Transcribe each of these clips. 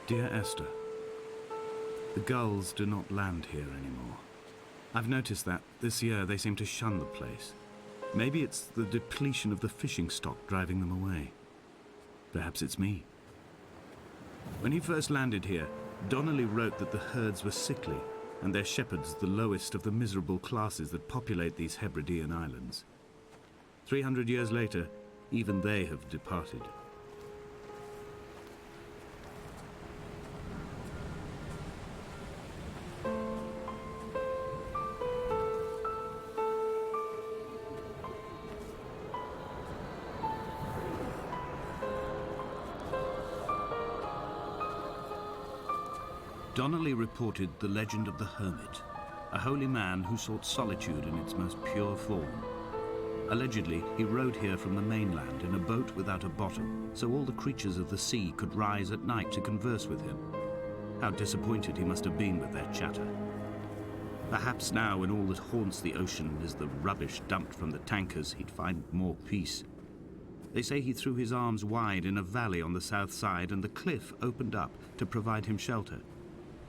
Dear Esther, the gulls do not land here anymore. I've noticed that this year they seem to shun the place. Maybe it's the depletion of the fishing stock driving them away. Perhaps it's me. When he first landed here, Donnelly wrote that the herds were sickly and their shepherds the lowest of the miserable classes that populate these Hebridean islands. 300 years later, even they have departed. Donnelly reported the legend of the hermit, a holy man who sought solitude in its most pure form. Allegedly, he rode here from the mainland in a boat without a bottom, so all the creatures of the sea could rise at night to converse with him. How disappointed he must have been with their chatter. Perhaps now, when all that haunts the ocean is the rubbish dumped from the tankers, he'd find more peace. They say he threw his arms wide in a valley on the south side, and the cliff opened up to provide him shelter.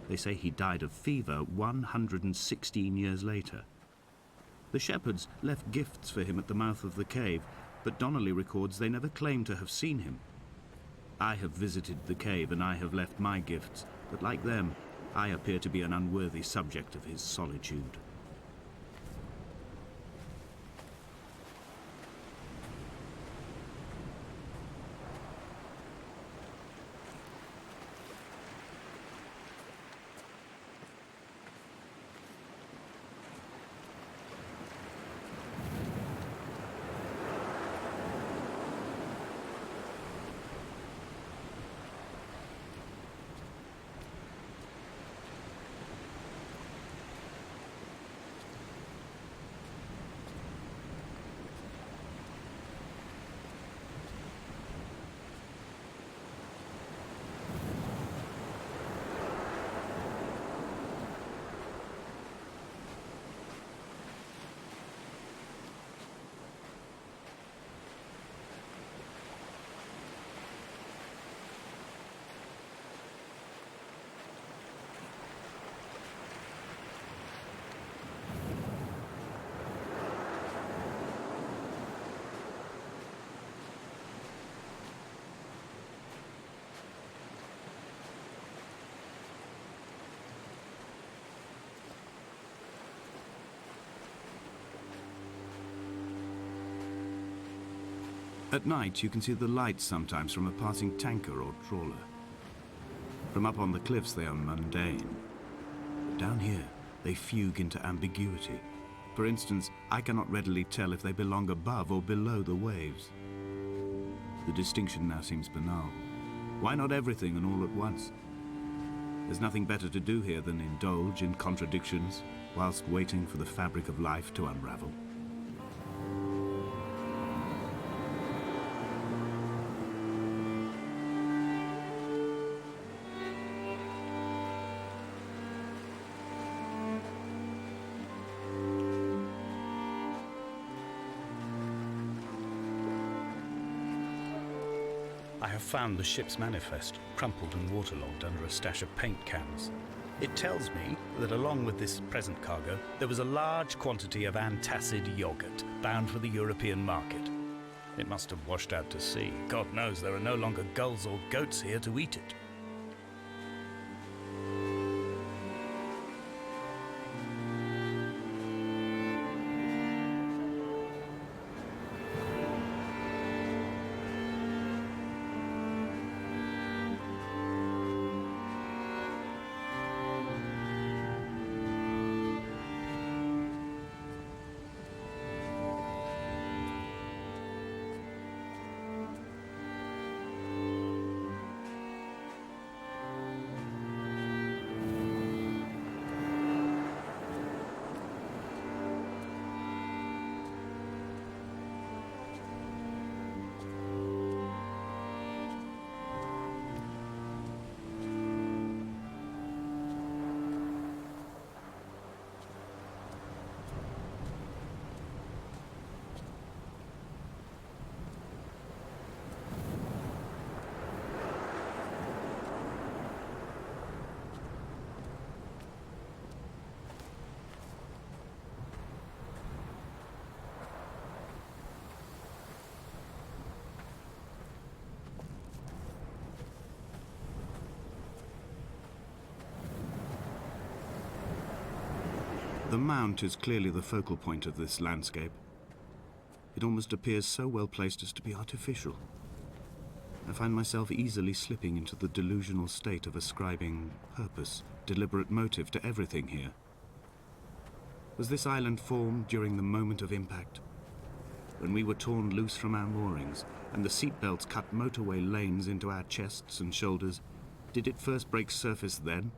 They say he died of fever 116 years later. The shepherds left gifts for him at the mouth of the cave, but Donnelly records they never claimed to have seen him. I have visited the cave and I have left my gifts, but like them, I appear to be an unworthy subject of his solitude. At night, you can see the lights sometimes from a passing tanker or trawler. From up on the cliffs, they are mundane. But down here, they fugue into ambiguity. For instance, I cannot readily tell if they belong above or below the waves. The distinction now seems banal. Why not everything and all at once? There's nothing better to do here than indulge in contradictions whilst waiting for the fabric of life to unravel. I have found the ship's manifest, crumpled and waterlogged under a stash of paint cans. It tells me that along with this present cargo, there was a large quantity of antacid yogurt bound for the European market. It must have washed out to sea. God knows there are no longer gulls or goats here to eat it. The mount is clearly the focal point of this landscape. It almost appears so well placed as to be artificial. I find myself easily slipping into the delusional state of ascribing purpose, deliberate motive to everything here. Was this island formed during the moment of impact? When we were torn loose from our moorings and the seatbelts cut motorway lanes into our chests and shoulders, did it first break surface then?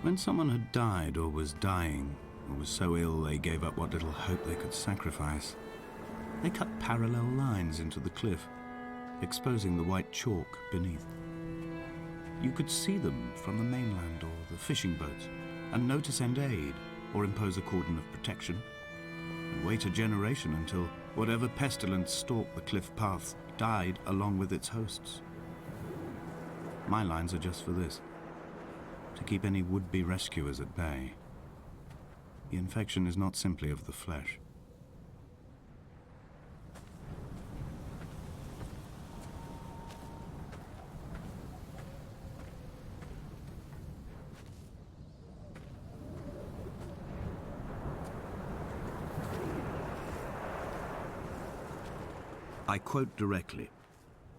When someone had died or was dying, or was so ill they gave up what little hope they could sacrifice, they cut parallel lines into the cliff, exposing the white chalk beneath. You could see them from the mainland or the fishing boats, and know to send aid or impose a cordon of protection, and wait a generation until whatever pestilence stalked the cliff paths died along with its hosts. My lines are just for this: to keep any would-be rescuers at bay. The infection is not simply of the flesh. I quote directly,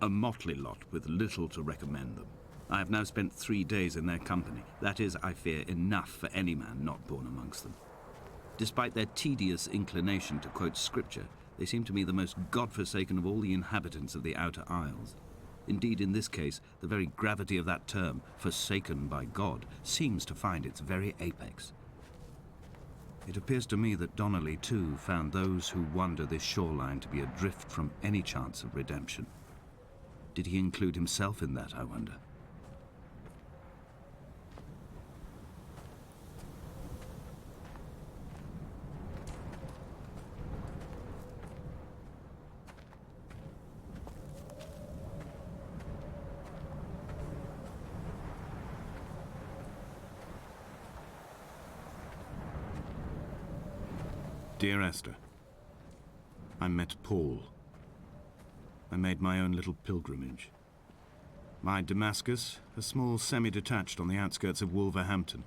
a motley lot with little to recommend them. I have now spent 3 days in their company. That is, I fear, enough for any man not born amongst them. Despite their tedious inclination to quote scripture, they seem to me the most godforsaken of all the inhabitants of the Outer Isles. Indeed, in this case, the very gravity of that term, forsaken by God, seems to find its very apex. It appears to me that Donnelly, too, found those who wander this shoreline to be adrift from any chance of redemption. Did he include himself in that, I wonder? Dear Esther, I met Paul. I made my own little pilgrimage. My Damascus, a small semi-detached on the outskirts of Wolverhampton.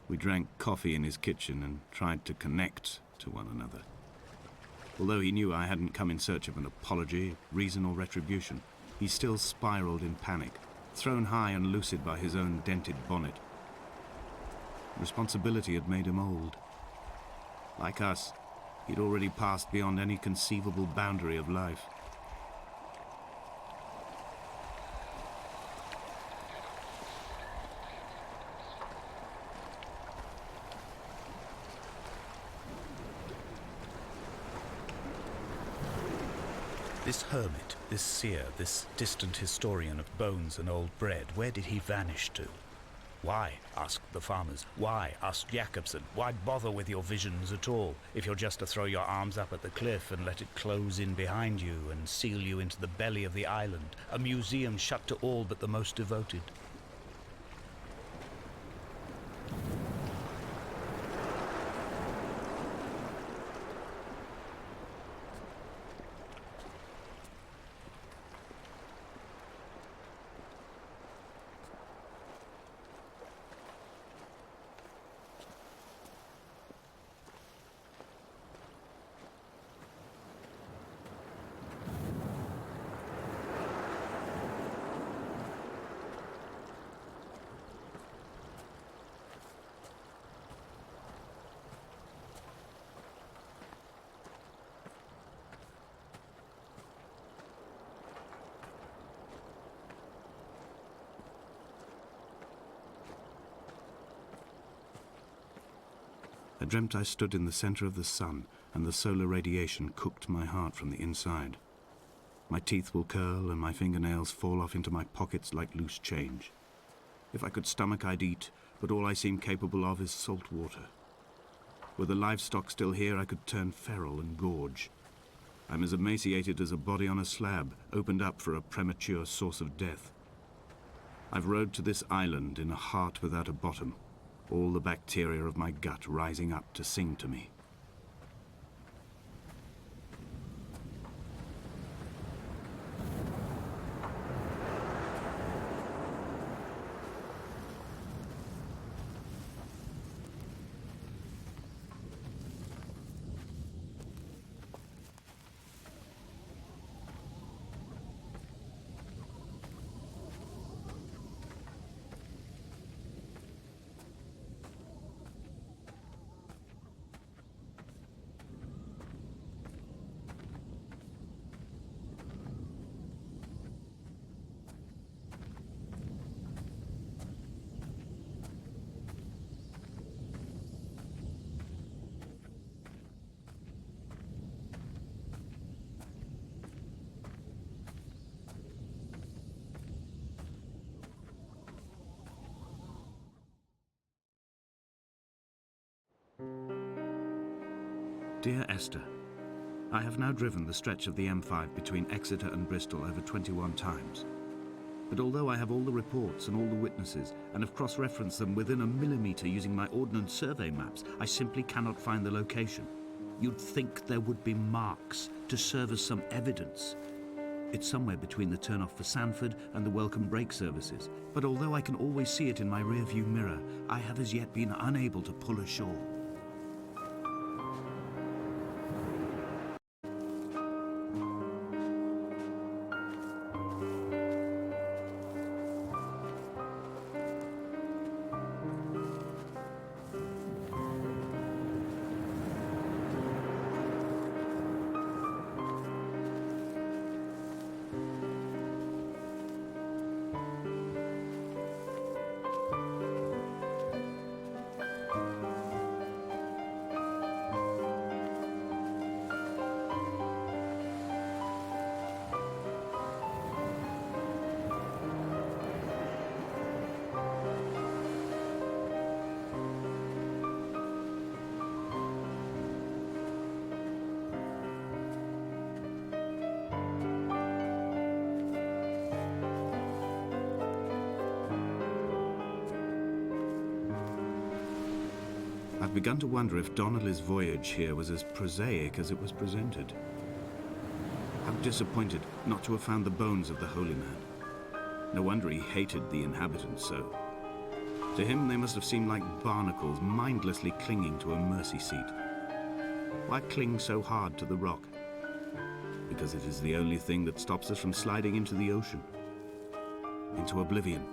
We drank coffee in his kitchen and tried to connect to one another. Although he knew I hadn't come in search of an apology, reason or retribution, he still spiraled in panic, thrown high and lucid by his own dented bonnet. Responsibility had made him old. Like us, he'd already passed beyond any conceivable boundary of life. This hermit, this seer, this distant historian of bones and old bread, where did he vanish to? Why, asked the farmers. Why, asked Jacobson. Why bother with your visions at all, if you're just to throw your arms up at the cliff and let it close in behind you and seal you into the belly of the island, a museum shut to all but the most devoted? I dreamt I stood in the center of the sun, and the solar radiation cooked my heart from the inside. My teeth will curl, and my fingernails fall off into my pockets like loose change. If I could stomach, I'd eat, but all I seem capable of is salt water. Were the livestock still here, I could turn feral and gorge. I'm as emaciated as a body on a slab, opened up for a premature source of death. I've rowed to this island in a heart without a bottom, all the bacteria of my gut rising up to sing to me. Dear Esther, I have now driven the stretch of the M5 between Exeter and Bristol over 21 times. But although I have all the reports and all the witnesses, and have cross-referenced them within a millimetre using my Ordnance Survey maps, I simply cannot find the location. You'd think there would be marks to serve as some evidence. It's somewhere between the turn-off for Sanford and the welcome brake services, but although I can always see it in my rear-view mirror, I have as yet been unable to pull ashore. I've begun to wonder if Donnelly's voyage here was as prosaic as it was presented. How disappointed not to have found the bones of the holy man. No wonder he hated the inhabitants so. To him they must have seemed like barnacles mindlessly clinging to a mercy seat. Why cling so hard to the rock? Because it is the only thing that stops us from sliding into the ocean, into oblivion.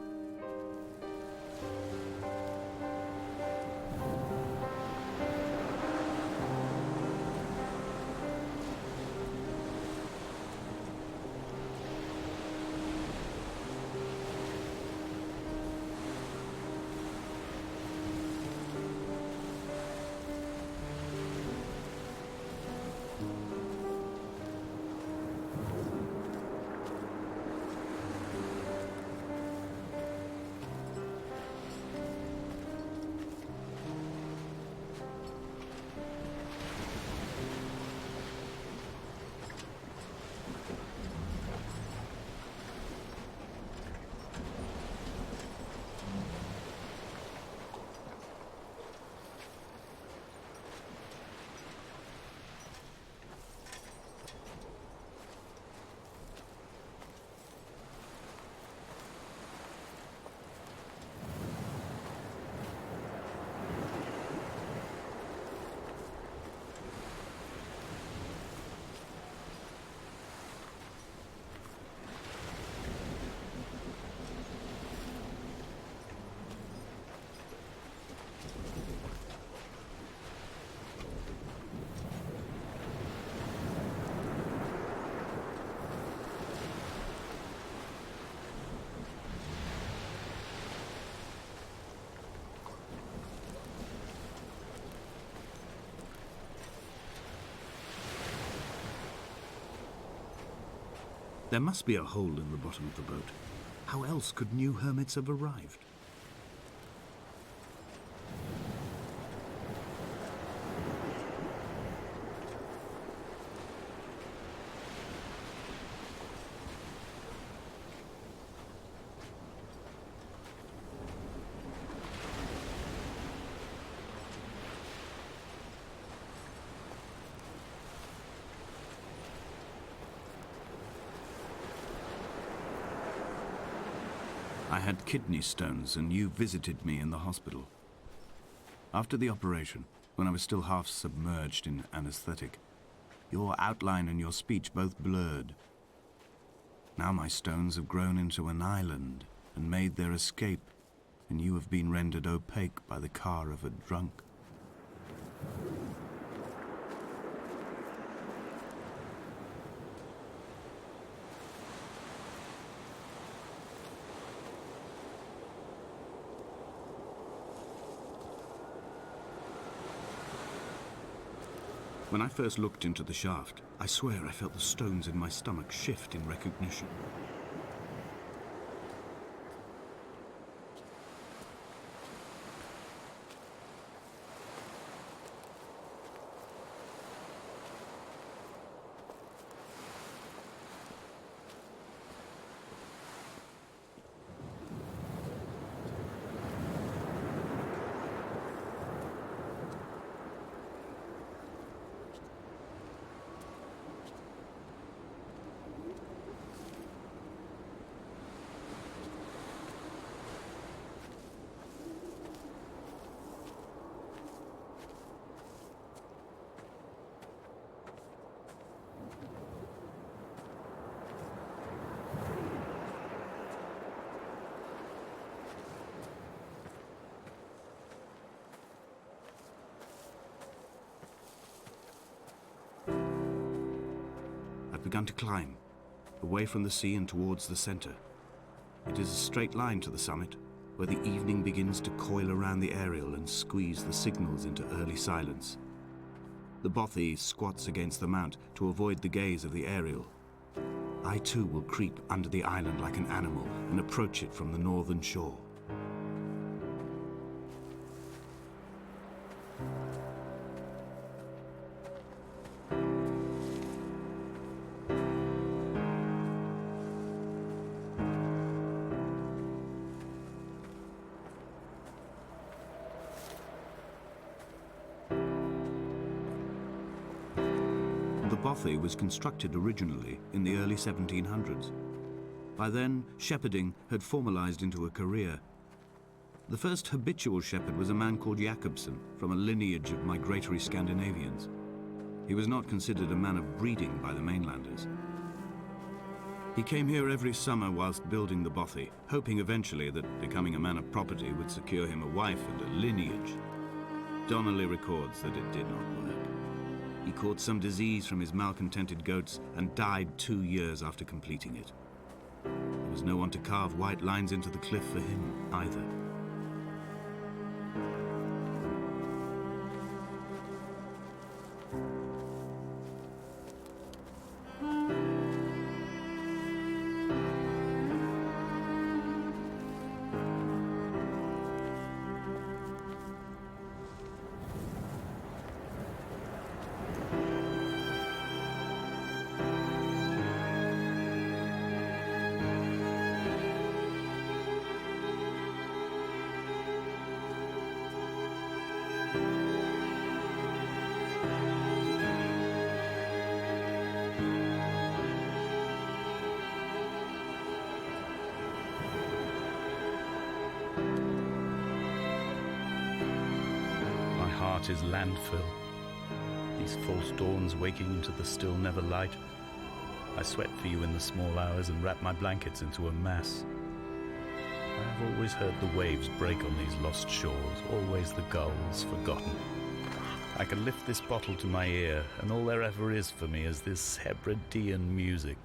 There must be a hole in the bottom of the boat. How else could new hermits have arrived? I had kidney stones and you visited me in the hospital. After the operation, when I was still half submerged in anesthetic, your outline and your speech both blurred. Now my stones have grown into an island and made their escape, and you have been rendered opaque by the car of a drunk. When I first looked into the shaft, I swear I felt the stones in my stomach shift in recognition. begun to climb, away from the sea and towards the centre. It is a straight line to the summit, where the evening begins to coil around the aerial and squeeze the signals into early silence. The bothy squats against the mount to avoid the gaze of the aerial. I too will creep under the island like an animal and approach it from the northern shore. The bothy was constructed originally in the early 1700s. By then, shepherding had formalized into a career. The first habitual shepherd was a man called Jakobsen, from a lineage of migratory Scandinavians. He was not considered a man of breeding by the mainlanders. He came here every summer whilst building the bothy, hoping eventually that becoming a man of property would secure him a wife and a lineage. Donnelly records that it did not work. He caught some disease from his malcontented goats and died 2 years after completing it. There was no one to carve white lines into the cliff for him either. Is Landfill. These false dawns waking into the still never light. I sweat for you in the small hours and wrap my blankets into a mass. I have always heard the waves break on these lost shores, always the gulls forgotten. I can lift this bottle to my ear, and all there ever is for me is this Hebridean music.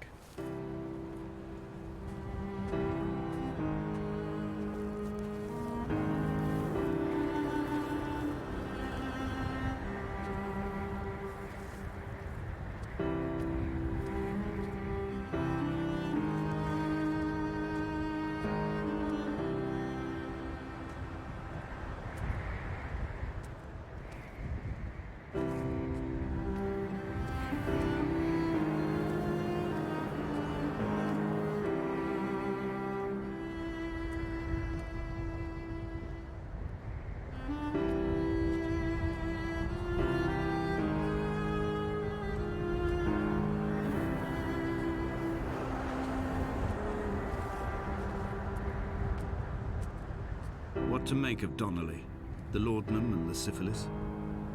What to make of Donnelly, the laudanum and the syphilis?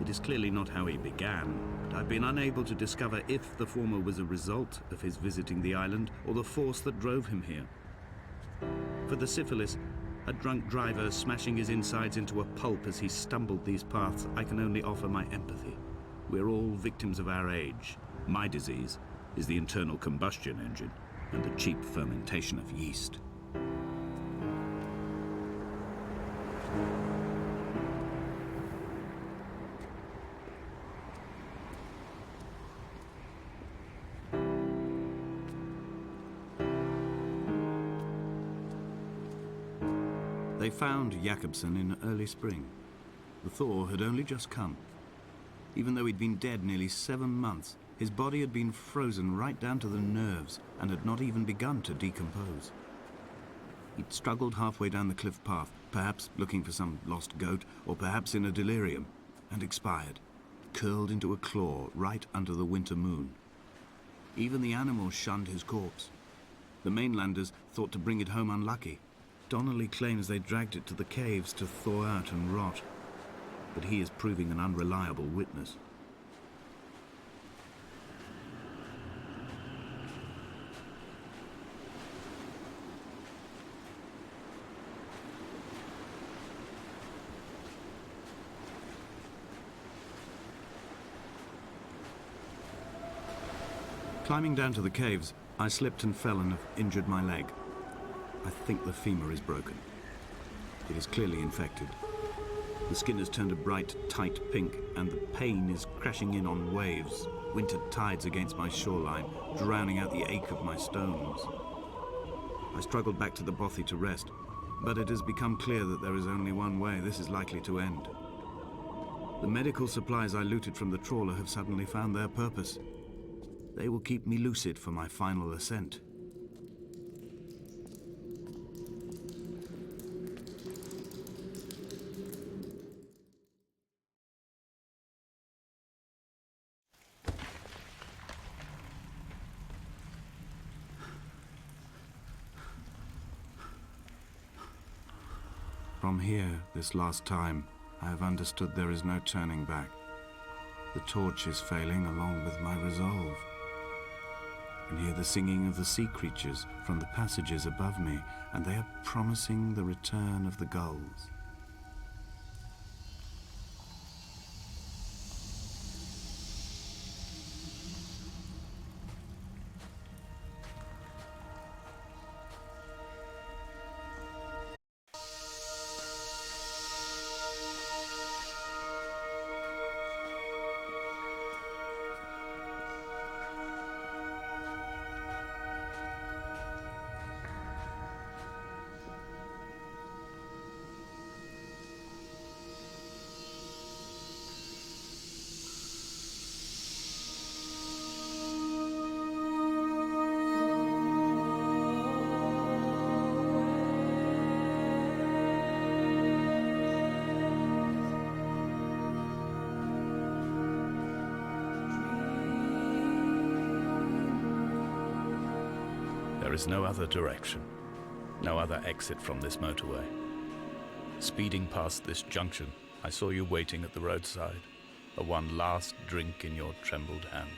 It is clearly not how he began, but I've been unable to discover if the former was a result of his visiting the island or the force that drove him here. For the syphilis, a drunk driver smashing his insides into a pulp as he stumbled these paths, I can only offer my empathy. We're all victims of our age. My disease is the internal combustion engine and the cheap fermentation of yeast. They found Jakobsen in early spring. The thaw had only just come. Even though he'd been dead nearly 7 months, his body had been frozen right down to the nerves and had not even begun to decompose. He'd struggled halfway down the cliff path, perhaps looking for some lost goat, or perhaps in a delirium, and expired, curled into a claw right under the winter moon. Even the animals shunned his corpse. The mainlanders thought to bring it home unlucky. Donnelly claims they dragged it to the caves to thaw out and rot, but he is proving an unreliable witness. Climbing down to the caves, I slipped and fell and have injured my leg. I think the femur is broken. It is clearly infected. The skin has turned a bright, tight pink, and the pain is crashing in on waves, winter tides against my shoreline, drowning out the ache of my stones. I struggled back to the bothy to rest, but it has become clear that there is only one way this is likely to end. The medical supplies I looted from the trawler have suddenly found their purpose. They will keep me lucid for my final ascent. From here, this last time, I have understood there is no turning back. The torch is failing along with my resolve. And hear the singing of the sea creatures from the passages above me, and they are promising the return of the gulls. There is no other direction, no other exit from this motorway. Speeding past this junction, I saw you waiting at the roadside, a one last drink in your trembled hands.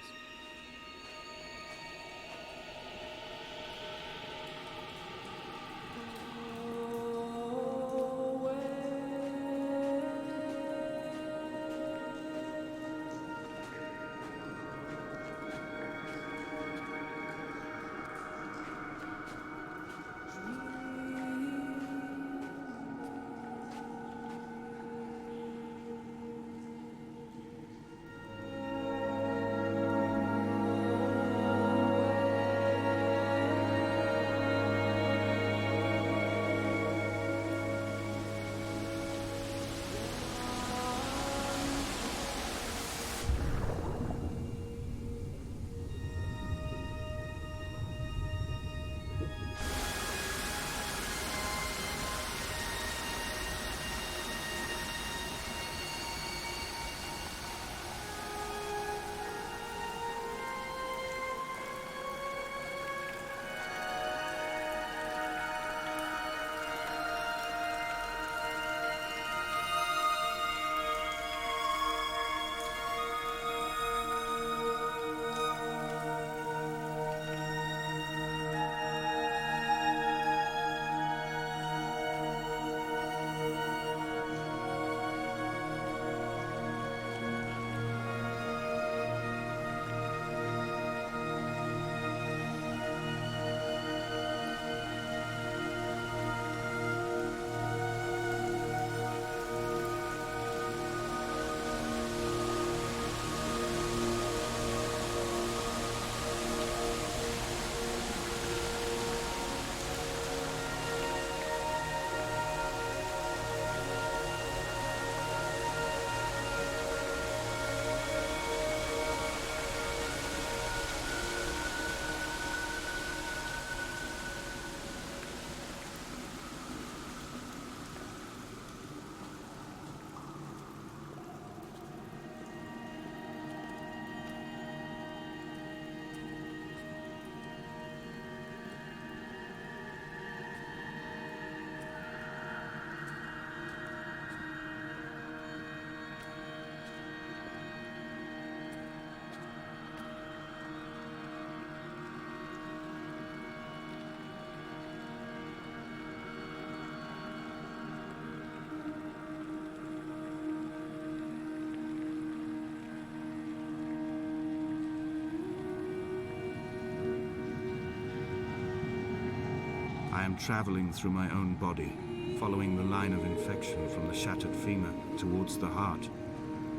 I am traveling through my own body, following the line of infection from the shattered femur towards the heart.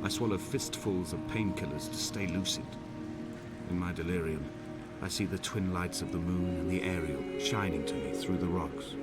I swallow fistfuls of painkillers to stay lucid. In my delirium, I see the twin lights of the moon and the Ariel shining to me through the rocks.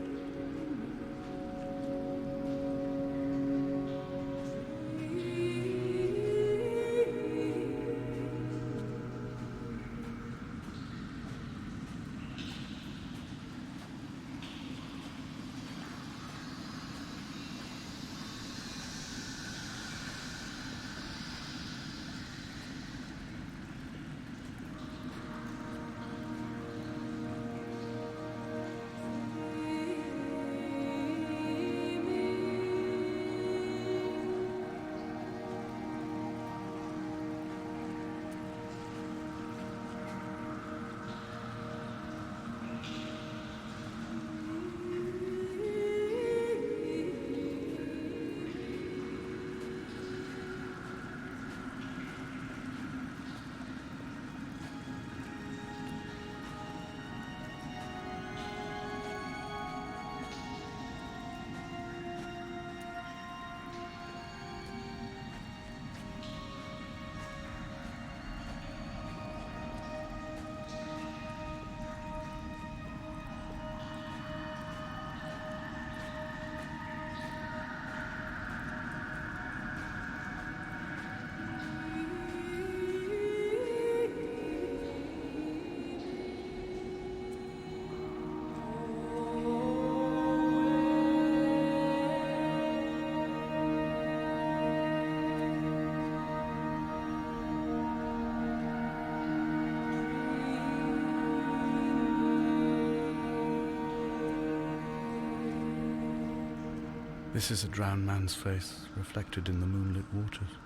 This is a drowned man's face, reflected in the moonlit waters.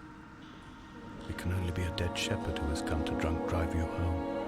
It can only be a dead shepherd who has come to drunk drive you home.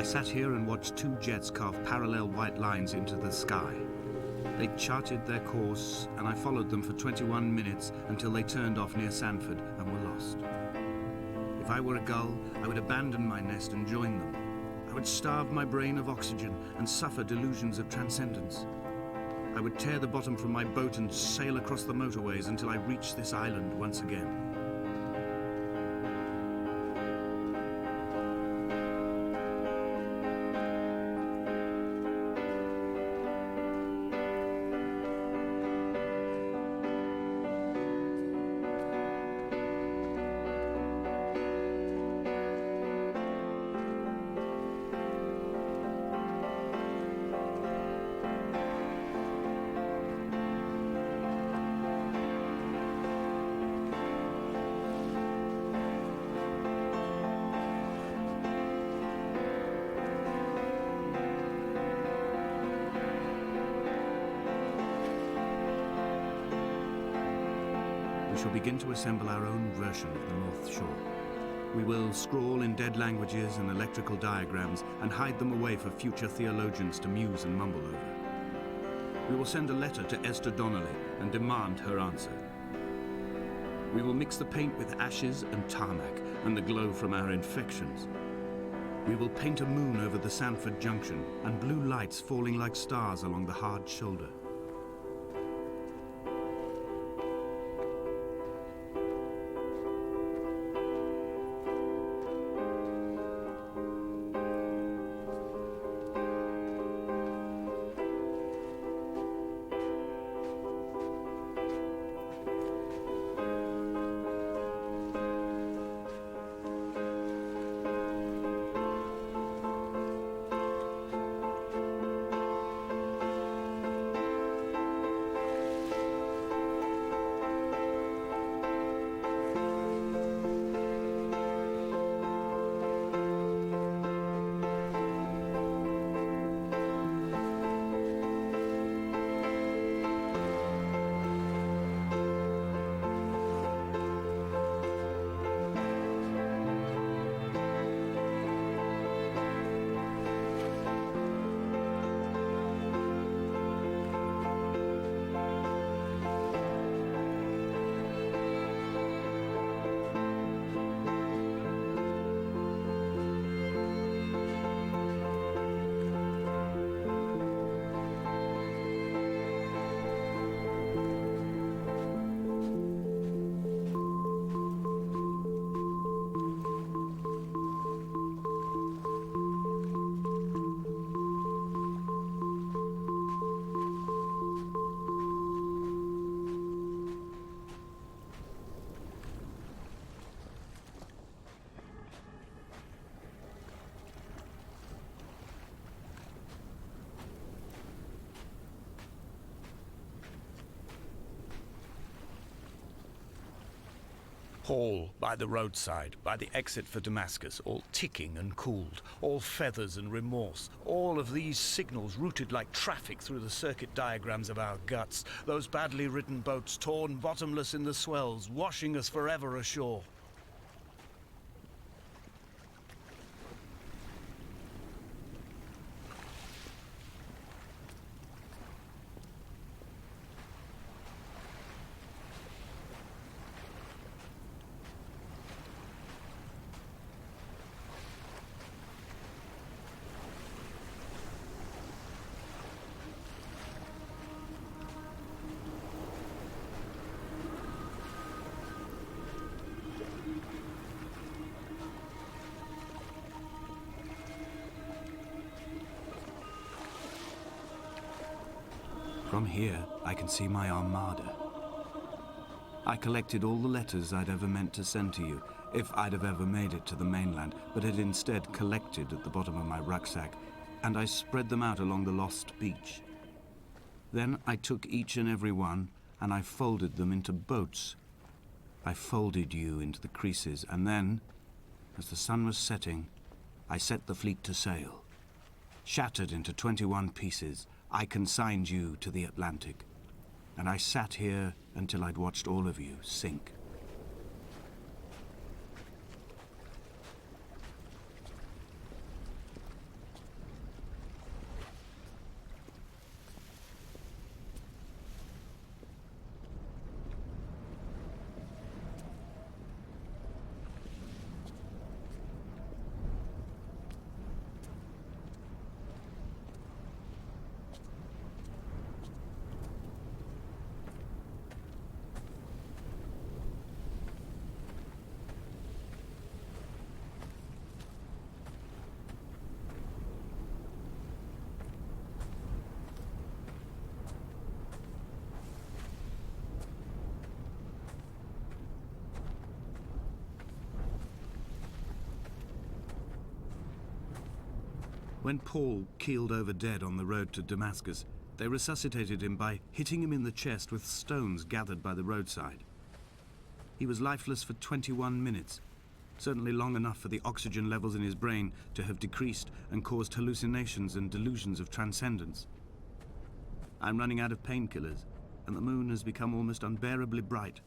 I sat here and watched two jets carve parallel white lines into the sky. They charted their course, and I followed them for 21 minutes until they turned off near Sanford and were lost. If I were a gull, I would abandon my nest and join them. I would starve my brain of oxygen and suffer delusions of transcendence. I would tear the bottom from my boat and sail across the motorways until I reached this island once again. We shall begin to assemble our own version of the North Shore. We will scrawl in dead languages and electrical diagrams and hide them away for future theologians to muse and mumble over. We will send a letter to Esther Donnelly and demand her answer. We will mix the paint with ashes and tarmac and the glow from our infections. We will paint a moon over the Sanford Junction and blue lights falling like stars along the hard shoulder. Hall by the roadside, by the exit for Damascus, all ticking and cooled, all feathers and remorse, all of these signals routed like traffic through the circuit diagrams of our guts, those badly ridden boats torn bottomless in the swells, washing us forever ashore. From here, I can see my armada. I collected all the letters I'd ever meant to send to you, if I'd have ever made it to the mainland, but had instead collected at the bottom of my rucksack, and I spread them out along the lost beach. Then I took each and every one, and I folded them into boats. I folded you into the creases, and then, as the sun was setting, I set the fleet to sail. Shattered into 21 pieces, I consigned you to the Atlantic, and I sat here until I'd watched all of you sink. When Paul keeled over dead on the road to Damascus, they resuscitated him by hitting him in the chest with stones gathered by the roadside. He was lifeless for 21 minutes, certainly long enough for the oxygen levels in his brain to have decreased and caused hallucinations and delusions of transcendence. I'm running out of painkillers, and the moon has become almost unbearably bright.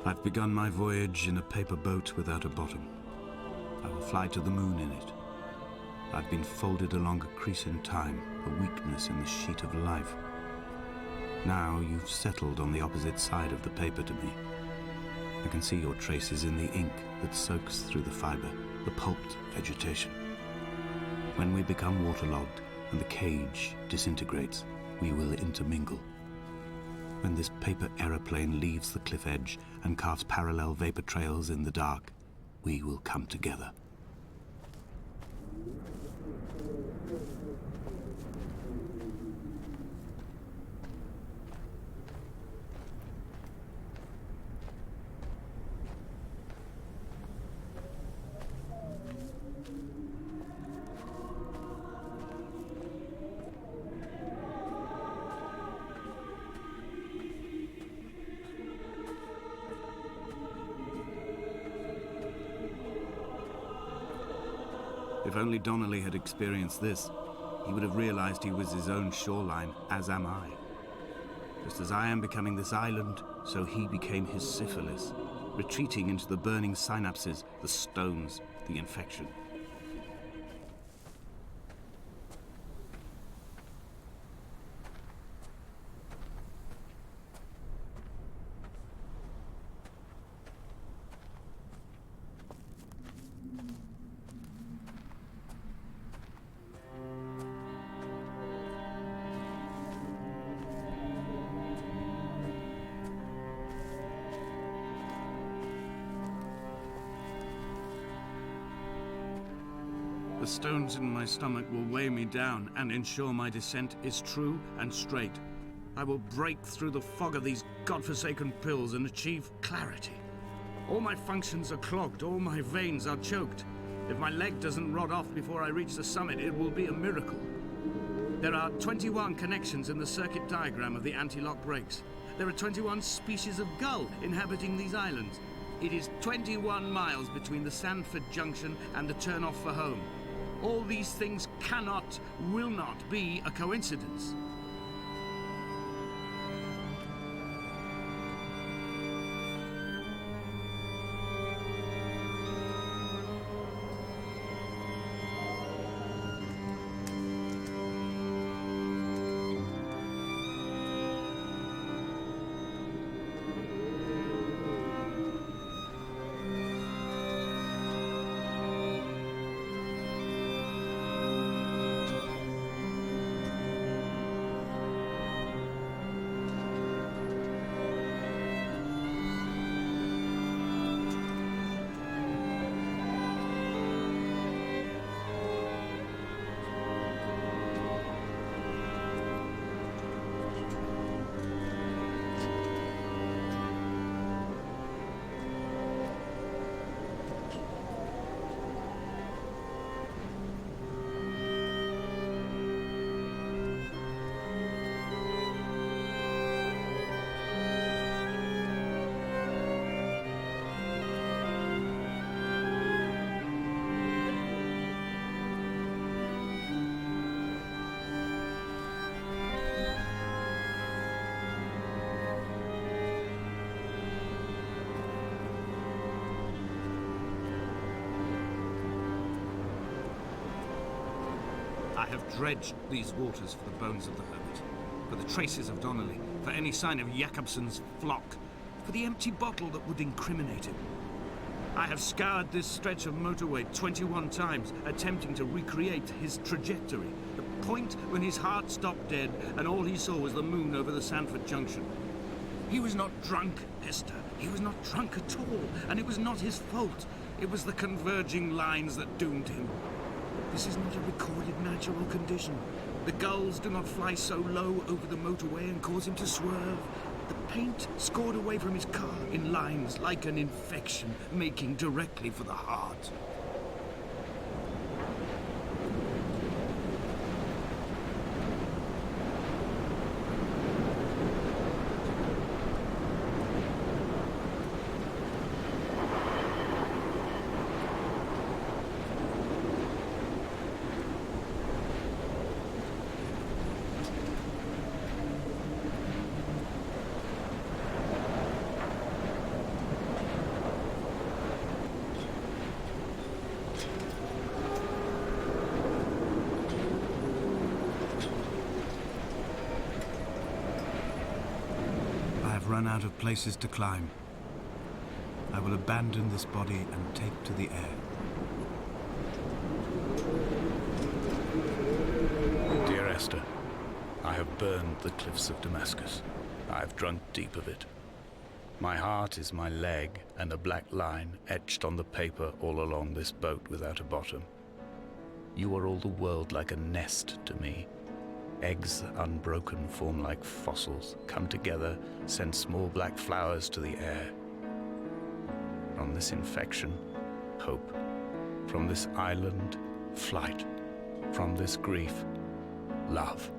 I've begun my voyage in a paper boat without a bottom. I will fly to the moon in it. I've been folded along a crease in time, a weakness in the sheet of life. Now you've settled on the opposite side of the paper to me. I can see your traces in the ink that soaks through the fiber, the pulped vegetation. When we become waterlogged and the cage disintegrates, we will intermingle. When this paper aeroplane leaves the cliff edge and carves parallel vapor trails in the dark, we will come together. If only Donnelly had experienced this, he would have realized he was his own shoreline, as am I. Just as I am becoming this island, so he became his syphilis, retreating into the burning synapses, the stones, the infection. The stones in my stomach will weigh me down and ensure my descent is true and straight. I will break through the fog of these godforsaken pills and achieve clarity. All my functions are clogged, all my veins are choked. If my leg doesn't rot off before I reach the summit, it will be a miracle. There are 21 connections in the circuit diagram of the anti-lock brakes. There are 21 species of gull inhabiting these islands. It is 21 miles between the Sandford Junction and the turn-off for home. All these things cannot, will not be a coincidence. I have dredged these waters for the bones of the hermit, for the traces of Donnelly, for any sign of Jakobsen's flock, for the empty bottle that would incriminate him. I have scoured this stretch of motorway 21 times, attempting to recreate his trajectory. The point when his heart stopped dead and all he saw was the moon over the Sanford Junction. He was not drunk, Esther. He was not drunk at all, and it was not his fault. It was the converging lines that doomed him. This is not a recorded natural condition. The gulls do not fly so low over the motorway and cause him to swerve. The paint scored away from his car in lines like an infection, making directly for the heart. Run out of places to climb. I will abandon this body and take to the air. Dear Esther, I have burned the cliffs of Damascus. I have drunk deep of it. My heart is my leg and a black line etched on the paper all along this boat without a bottom. You are all the world like a nest to me. Eggs unbroken form like fossils, come together, send small black flowers to the air. From this infection, hope. From this island, flight. From this grief, love.